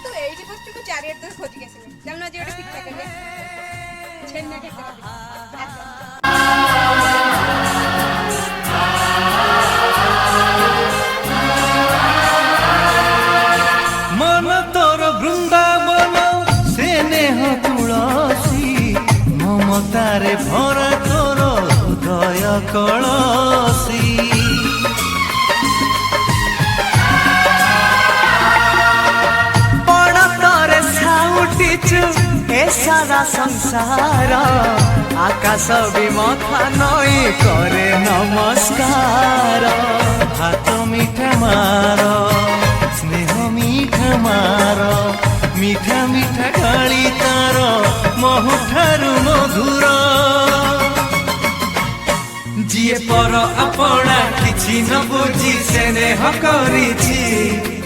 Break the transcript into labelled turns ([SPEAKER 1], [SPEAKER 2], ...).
[SPEAKER 1] तू एठी बसती को चारियर तो खोज के आसिले चल ना जे ओटा पिठा करबे छेन्ना के
[SPEAKER 2] मन तोर बृंदावन से नेह तुलसी ममतारे भरा तोर हृदय कलसी ए सारा संसार आकाश भी मथा नई करे नमस्कार हाथ मीठा मार स्नेह मीठा मार मीठा मीठा गाली तार महुठारु मधुर जीए पर अपना किछि न बुझी स्नेह करिछि